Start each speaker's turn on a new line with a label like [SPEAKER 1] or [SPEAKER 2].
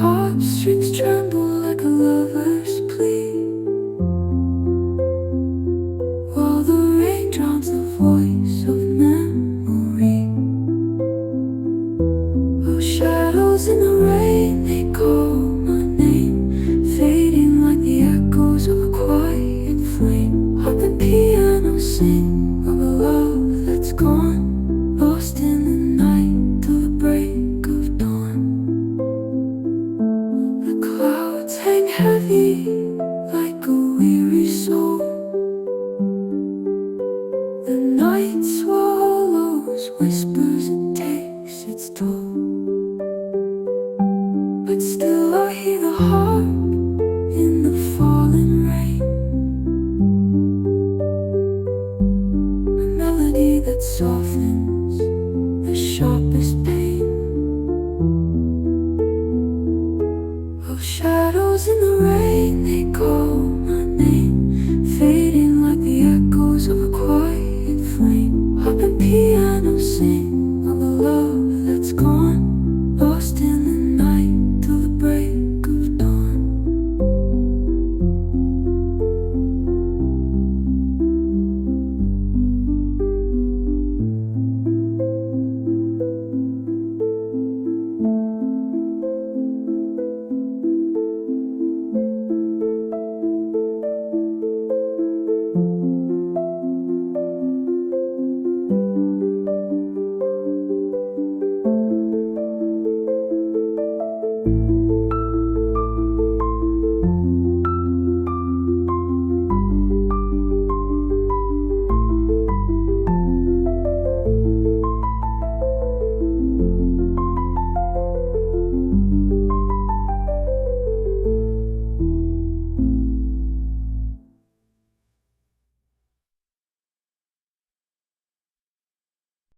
[SPEAKER 1] Heartstrings tremble like a lover's plea, while the rain drowns the voice of memory. Oh, shadows in the rain, they call my name, fading like the echoes of a quiet flame. Harp and piano sing of a love that's gone, lost in the night till the break of dawn. The clouds hang heavy like a weary soul. The night swallows whispers and takes its toll. But still I hear the heart